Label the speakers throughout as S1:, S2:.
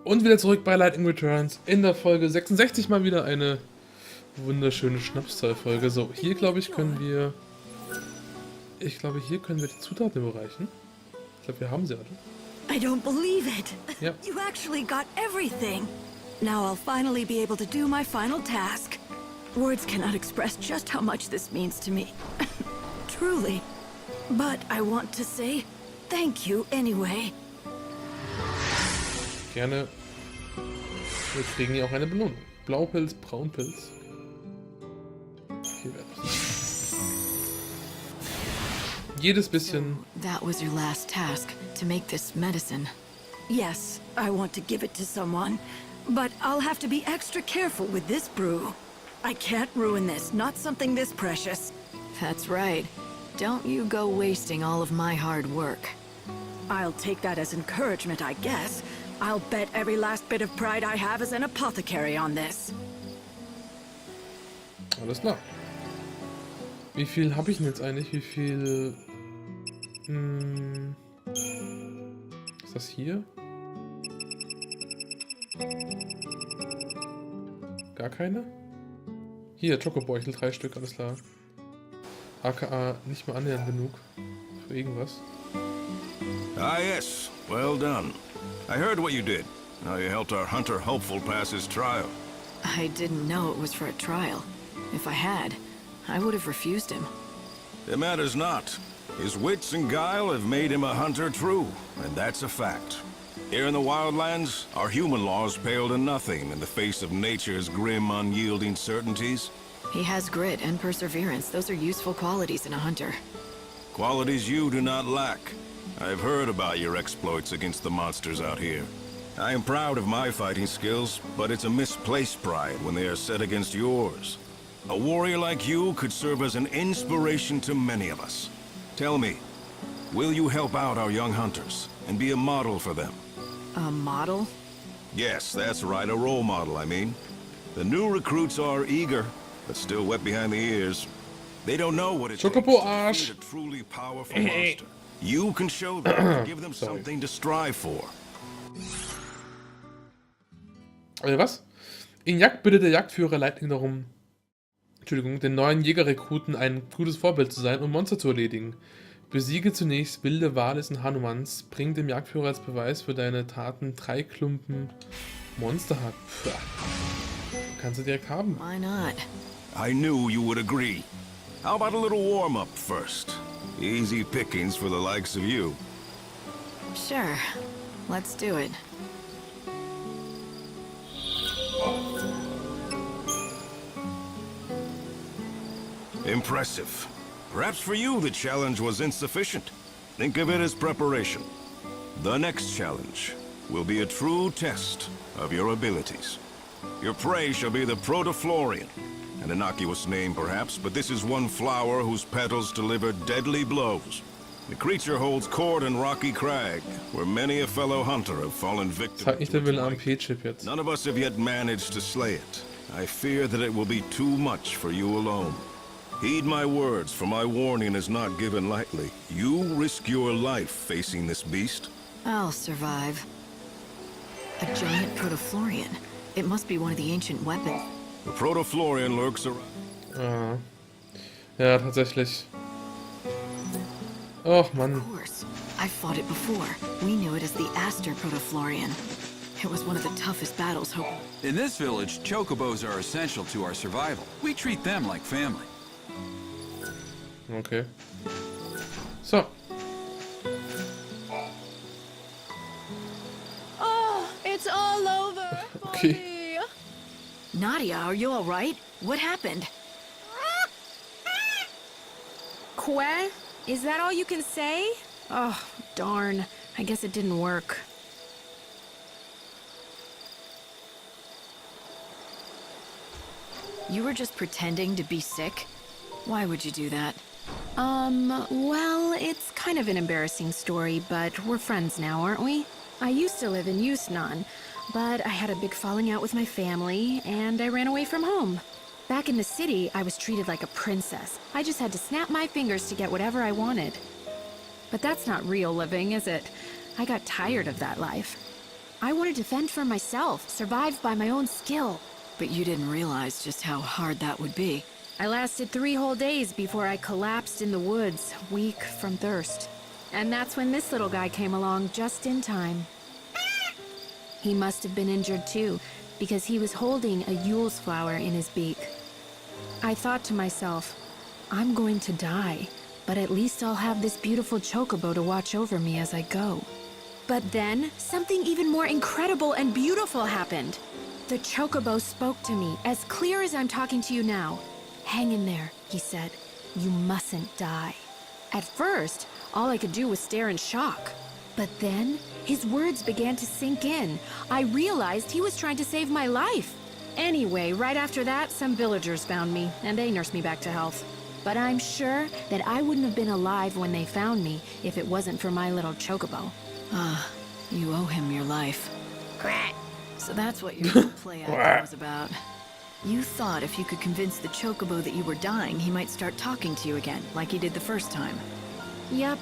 S1: Und wieder zurück bei Lightning Returns. In der Folge 66 mal wieder eine wunderschöne Schnapszahlfolge. So, hier glaube ich können wir... Ich glaube, hier können wir die Zutaten überreichen. Ich glaube, wir haben sie alle.
S2: I don't believe it.
S1: Ja.
S2: You actually got everything. Now I'll finally be able to do my final task. Words cannot express just how much this means to me. Truly. But I want to say thank you anyway.
S1: Gerne. Wir kriegen hier auch eine Belohnung. Blaupilz, Braunpilz. Hier wäre das. Jedes bisschen.
S2: That was your last task, to make this medicine. Yes, I want to give it to someone, but I'll have to be extra careful with this brew. I can't ruin this, not something this precious. That's right. Don't you go wasting all of my hard work. I'll take that as encouragement, I guess. I'll bet every last bit of pride I have as an apothecary on this.
S1: Alles klar. Wie viel habe ich denn jetzt eigentlich? Wie viel... Ist das hier? Gar keine? Hier, Schokobeuchel, 3 Stück, alles klar. AKA nicht mal annähernd genug. Für irgendwas.
S3: Ah, yes. Well done. I heard what you did. How you helped our hunter hopeful pass his trial.
S2: I didn't know it was for a trial. If I had, I would have refused him.
S3: It matters not. His wits and guile have made him a hunter true, and that's a fact. Here in the wildlands, our human laws pale to nothing in the face of nature's grim, unyielding certainties.
S2: He has grit and perseverance. Those are useful qualities in a hunter.
S3: Qualities you do not lack. I've heard about your exploits against the monsters out here. I am proud of my fighting skills, but it's a misplaced pride when they are set against yours. A warrior like you could serve as an inspiration to many of us. Tell me, will you help out our young hunters and be a model for them?
S2: A model?
S3: Yes, that's right, a role model, I mean. The new recruits are eager, but still wet behind the ears. They don't know what it takes to defeat a truly powerful monster. You can show them, give them something to strive for.
S1: Was? In Jagd bittet der Jagdführer Lightning darum, den neuen Jägerrekruten ein gutes Vorbild zu sein und Monster zu erledigen. Besiege zunächst wilde Walis und Hanumans, bring dem Jagdführer als Beweis für deine Taten 3 Klumpen Monsterhack. Kannst du direkt haben.
S2: Why not?
S3: I knew you would agree. How about a little warm-up first? Easy pickings for the likes of you.
S2: Sure. Let's do it.
S3: Impressive. Perhaps for you the challenge was insufficient. Think of it as preparation. The next challenge will be a true test of your abilities. Your prey shall be the Protoflorian. An innocuous name perhaps, but this is one flower whose petals deliver deadly blows. The creature holds court in Rocky Crag, where many a fellow hunter have fallen victim to its might. None of us have yet managed to slay it. I fear that it will be too much for you alone. Heed my words, for my warning is not given lightly. You risk your life facing this beast.
S2: I'll survive. A giant Protoflorian. It must be one of the ancient weapons.
S3: The Protoflorian lurks around.
S1: Ja, tatsächlich. Oh, Mann.
S2: Of course. I fought it before. We knew it as the Aster Protoflorian. It was one of the toughest battles.
S4: In this village, chocobos are essential to our survival. We treat them like family.
S1: Okay. So.
S5: Oh, it's all over.
S1: Okay.
S2: Nadia, are you all right? What happened?
S5: Que? Is that all you can say? Oh, darn. I guess it didn't work.
S2: You were just pretending to be sick? Why would you do that?
S5: Well, it's kind of an embarrassing story, but we're friends now, aren't we? I used to live in Yusnan, but I had a big falling out with my family, and I ran away from home. Back in the city, I was treated like a princess. I just had to snap my fingers to get whatever I wanted. But that's not real living, is it? I got tired of that life. I wanted to fend for myself, survive by my own skill.
S2: But you didn't realize just how hard that would be.
S5: I lasted 3 whole days before I collapsed in the woods, weak from thirst. And that's when this little guy came along just in time. He must have been injured too, because he was holding a Yule's flower in his beak. I thought to myself, I'm going to die, but at least I'll have this beautiful chocobo to watch over me as I go. But then, something even more incredible and beautiful happened. The chocobo spoke to me, as clear as I'm talking to you now. Hang in there, he said. You mustn't die. At first, all I could do was stare in shock. But then, his words began to sink in. I realized he was trying to save my life. Anyway, right after that, some villagers found me, and they nursed me back to health. But I'm sure that I wouldn't have been alive when they found me if it wasn't for my little chocobo.
S2: Ah, you owe him your life. So that's what your little play acting was about. You thought if you could convince the chocobo that you were dying, he might start talking to you again, like he did the first time.
S5: Yep.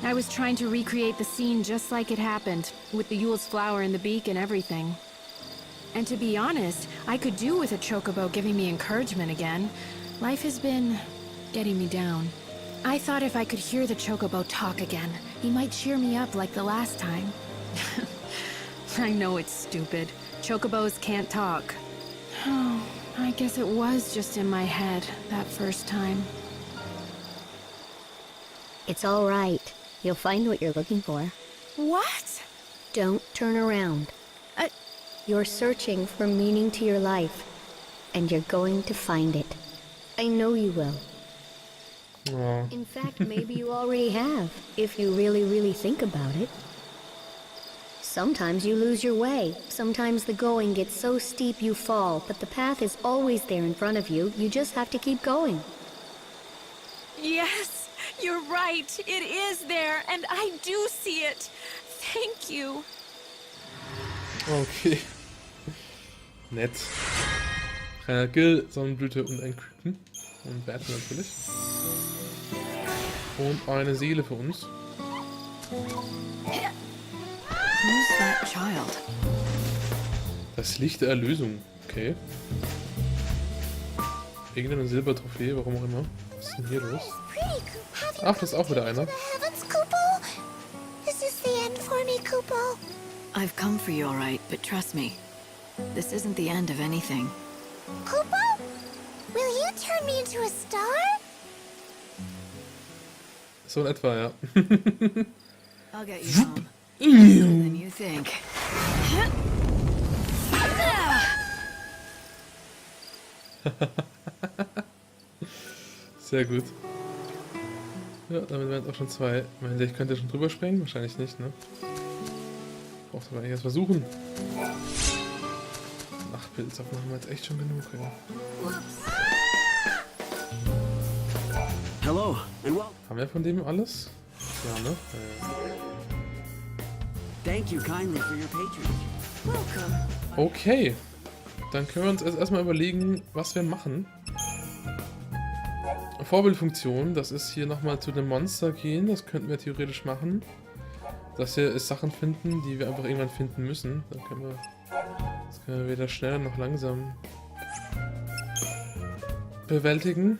S5: I was trying to recreate the scene just like it happened, with the Yule's flower in the beak and everything. And to be honest, I could do with a chocobo giving me encouragement again. Life has been getting me down. I thought if I could hear the chocobo talk again, he might cheer me up like the last time. I know it's stupid. Chocobos can't talk. Oh, I guess it was just in my head that first time.
S6: It's all right. You'll find what you're looking for.
S5: What?
S6: Don't turn around. You're searching for meaning to your life, and you're going to find it. I know you will.
S1: Oh.
S6: In fact, maybe you already have, if you really think about it. Sometimes you lose your way. Sometimes the going gets so steep you fall, but the path is always there in front of you. You just have to keep going.
S5: Yes, you're right. It is there, and I do see it. Thank you.
S1: Okay. Nett. Kleiner Gill, Sonnenblüte und ein Küken. Und Werte natürlich. Und eine Seele für uns.
S2: Who's that child?
S1: Das Licht der Erlösung. Okay. Irgendeine Silbertrophäe, warum auch immer. Was ist denn hier los? Ach, das ist auch wieder einer.
S2: I've come for you, all right, but trust me, this isn't the end of anything.
S7: Kupo? Will you turn me into a star?
S1: So in etwa, ja.
S2: I'll get you home. Faster than you think.
S1: Sehr gut. Ja, damit wären es auch schon 2. Ich könnte schon drüber springen, wahrscheinlich nicht, ne? Brauchst aber eigentlich erst versuchen. Nachtpilzaufnahmen haben wir jetzt echt schon genug, ja.
S8: Hello, and well.
S1: Haben wir von dem alles? Ja, ne?
S8: Thank you kindly for your patronage.
S2: Welcome.
S1: Okay. Dann können wir uns jetzt erstmal überlegen, was wir machen. Vorbildfunktion, das ist hier nochmal zu dem Monster gehen. Das könnten wir theoretisch machen. Das hier ist Sachen finden, die wir einfach irgendwann finden müssen. Dann können wir, das können wir weder schnell noch langsam bewältigen.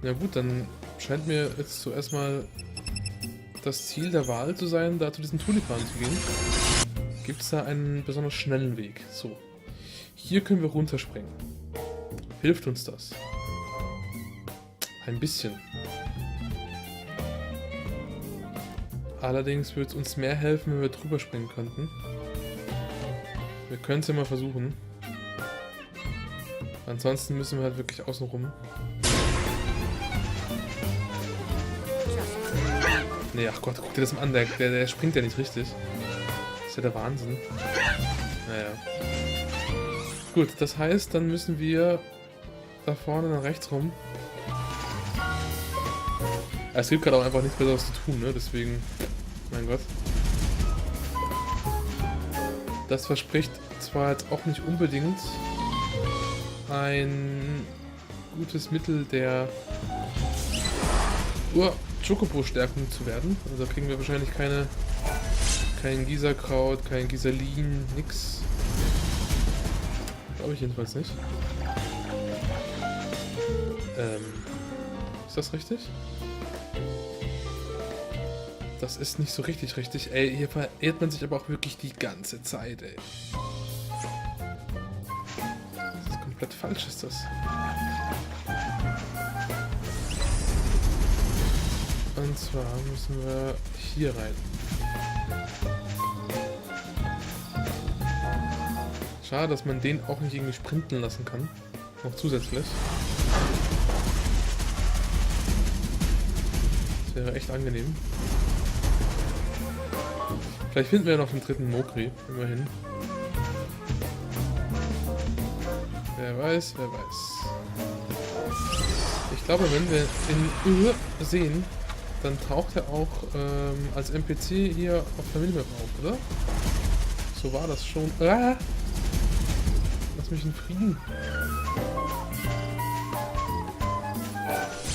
S1: Ja gut, dann scheint mir jetzt zuerst mal das Ziel der Wahl zu sein, da zu diesen Tulipanen zu gehen. Gibt es da einen besonders schnellen Weg? So. Hier können wir runterspringen. Hilft uns das? Ein bisschen. Allerdings würde es uns mehr helfen, wenn wir drüber springen könnten. Wir können es ja mal versuchen. Ansonsten müssen wir halt wirklich außen rum. Nee, ach Gott, guck dir das mal an, der springt ja nicht richtig. Das ist ja der Wahnsinn. Naja. Gut, das heißt, dann müssen wir da vorne nach rechts rum. Es gibt gerade auch einfach nichts Besseres zu tun, ne? Deswegen, mein Gott. Das verspricht zwar jetzt auch nicht unbedingt ein gutes Mittel der Chocobo-Stärkung zu werden. Also da kriegen wir wahrscheinlich keine Kein Gisakraut, kein Gisalin, nix. Glaube ich jedenfalls nicht. Ist das richtig? Das ist nicht so richtig. Ey, hier verirrt man sich aber auch wirklich die ganze Zeit, ey. Das ist komplett falsch, ist das. Und zwar müssen wir hier rein. Schade, dass man den auch nicht irgendwie sprinten lassen kann. Noch zusätzlich. Das wäre echt angenehm. Vielleicht finden wir ja noch den dritten Mokri, immerhin. Wer weiß, wer weiß. Ich glaube, wenn wir ihn sehen, dann taucht er auch als NPC hier auf der Minimap auf, oder? So war das schon. Ah! Lass mich in Frieden.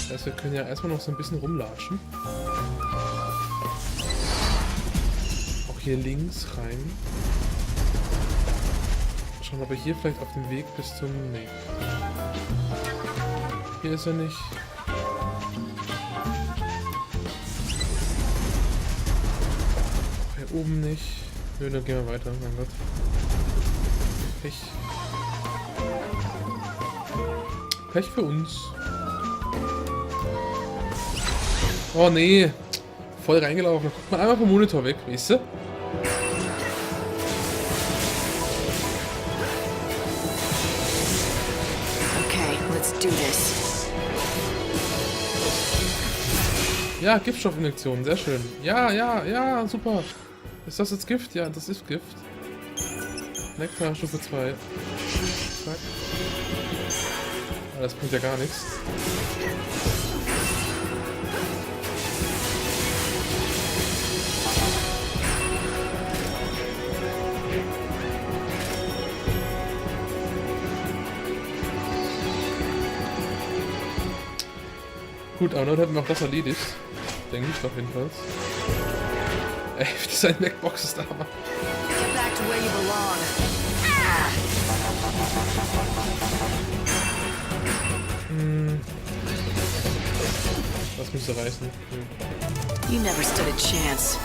S1: Das heißt, wir können ja erstmal noch so ein bisschen rumlatschen. Auch hier links rein. Schauen, ob er hier vielleicht auf dem Weg bis zum... Nee. Hier ist er nicht. Hier oben nicht. Nö, dann gehen wir weiter, mein Gott. Pech. Pech für uns. Oh nee. Voll reingelaufen. Da guckt man einmal vom Monitor weg, weißt du?
S2: Okay, let's do this.
S1: Ja, Giftstoffinjektion, sehr schön. Ja, ja, ja, super. Ist das jetzt Gift? Ja, das ist Gift. Nektar, Stufe 2. Zack. Aber das bringt ja gar nichts. Gut, aber dann hätten wir auch das erledigt. Denke ich doch jedenfalls. Ey, diese Mac-Box ist da.
S2: Get back to where you belong.
S1: Das müsste reißen.
S2: You never stood a chance.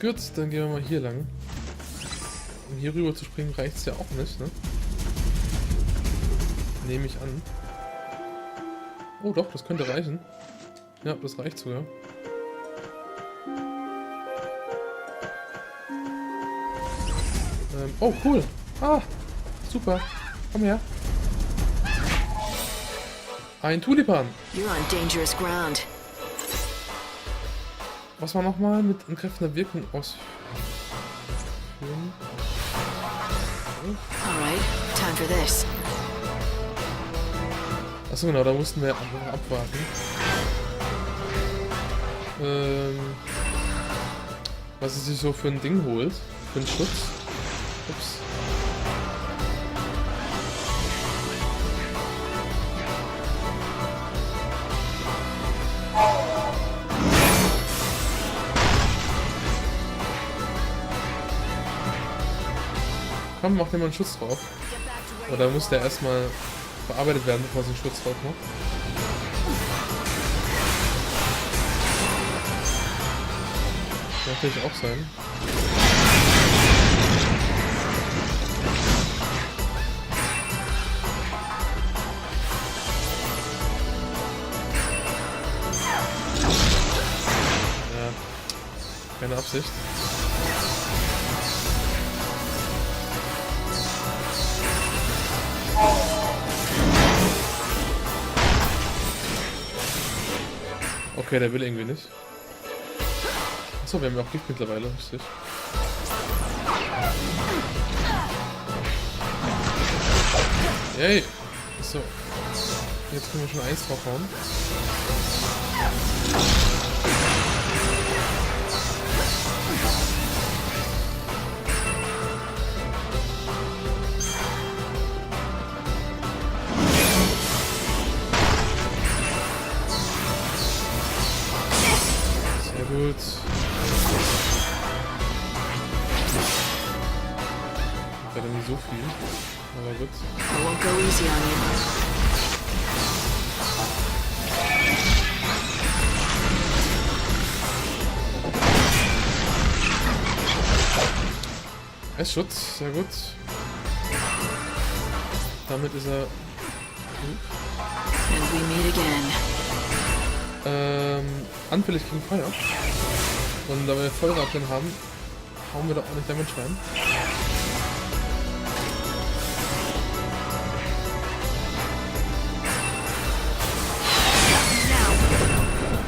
S1: Gut, dann gehen wir mal hier lang. Um hier rüber zu springen reicht es ja auch nicht, ne? Nehme ich an. Oh doch, das könnte reichen. Ja, das reicht sogar. Oh, cool. Ah, super. Komm her. Ein Tulipan.
S2: You're on dangerous ground.
S1: Was war nochmal mit entkräftender Wirkung ausführen?
S2: Alright, time for this.
S1: Achso, genau, da mussten wir einfach abwarten. Was es sich so für ein Ding holt. Für einen Schutz. Ups. Komm, mach dir mal einen Schutz drauf. Oder muss der erstmal verarbeitet werden, bevor sie einen Schutz drauf macht? Kann natürlich auch sein. Ja, keine Absicht. Okay, der will irgendwie nicht. Achso, wir haben ja auch Gift mittlerweile, richtig. Yay! So. Jetzt können wir schon eins draufhauen. Gut. Wäre nicht so viel. Aber gut.
S2: I won't go easy on you.
S1: Eisschutz, sehr gut. Damit ist er.
S2: And we meet again.
S1: Anfällig gegen Feuer. Und da wir Vollrad drin haben, hauen wir da auch nicht damit rein.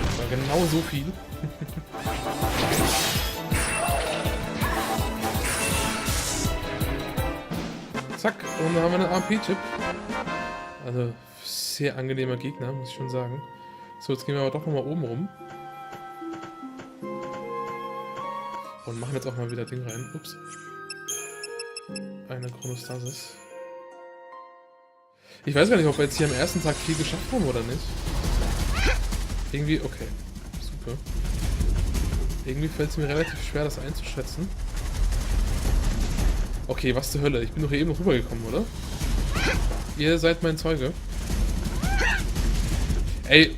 S1: Das war genau so viel. Zack, und dann haben wir einen AP-Chip. Also, sehr angenehmer Gegner, muss ich schon sagen. So, jetzt gehen wir aber doch nochmal oben rum. Und machen jetzt auch mal wieder Ding rein. Ups. Eine Chronostasis. Ich weiß gar nicht, ob wir jetzt hier am ersten Tag viel geschafft haben oder nicht. Irgendwie, okay. Super. Irgendwie fällt es mir relativ schwer, das einzuschätzen. Okay, was zur Hölle? Ich bin doch hier eben noch rübergekommen, oder? Ihr seid mein Zeuge. Ey.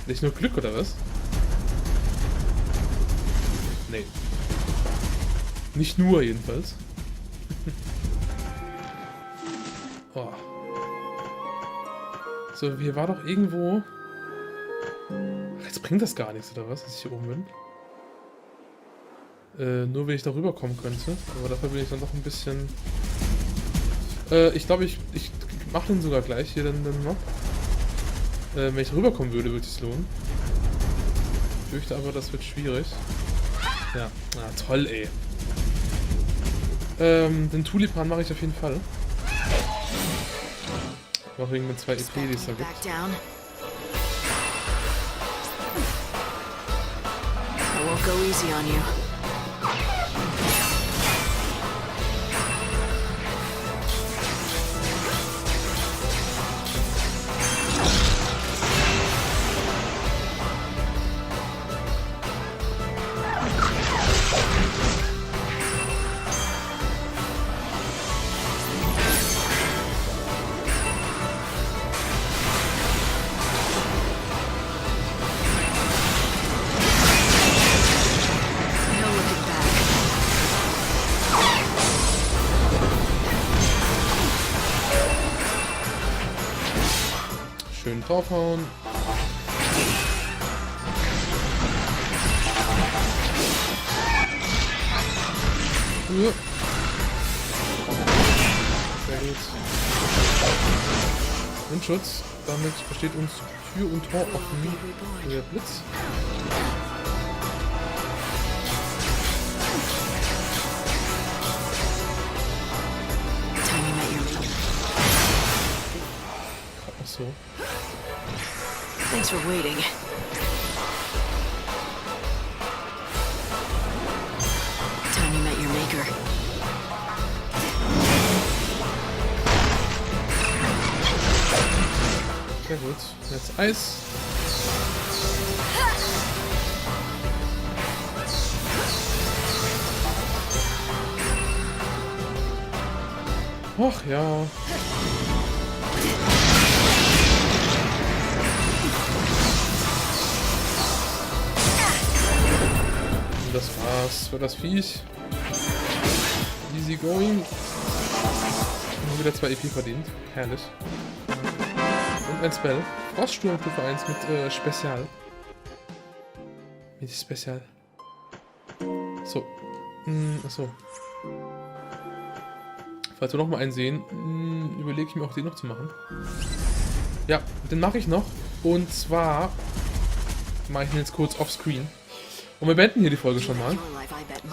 S1: Nicht nur Glück, oder was? Nee. Nicht nur, jedenfalls. Oh. So, hier war doch irgendwo... Ach, jetzt bringt das gar nichts, oder was, dass ich hier oben bin? Nur wenn ich da rüberkommen könnte. Aber dafür bin ich dann doch ein bisschen... ich glaube, ich mache den sogar gleich hier den Mob. Wenn ich rüberkommen würde, würde es sich lohnen. Ich fürchte aber, das wird schwierig. Ja, toll, ey. Den Tulipan mache ich auf jeden Fall. Auch wegen den 2 EP, die es da gibt.
S2: I won't go easy on you.
S1: Schön draufhauen. Ja. Sehr gut. Windschutz. Damit besteht uns Tür und Tor offen. Der Blitz. So.
S2: Thanks for waiting. Time you met your maker.
S1: Sehr gut. Jetzt Eis. Ach ja. Das war's für das Viech. Easy going. Und wieder 2 EP verdient. Herrlich. Und ein Spell. Froststurm Stufe 1 mit Spezial. Mit Spezial. So. Achso. Falls wir noch mal einen sehen, überlege ich mir auch den noch zu machen. Ja, den mache ich noch. Und zwar mache ich ihn jetzt kurz offscreen. Und wir beenden hier die Folge schon mal.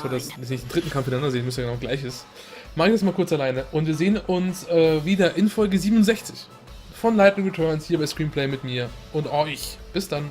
S1: So, dass wir nicht den dritten Kampf miteinander sehen müssen, ja genau gleich ist. Mache ich das mal kurz alleine. Und wir sehen uns wieder in Folge 67 von Lightning Returns hier bei Screenplay mit mir und euch. Bis dann.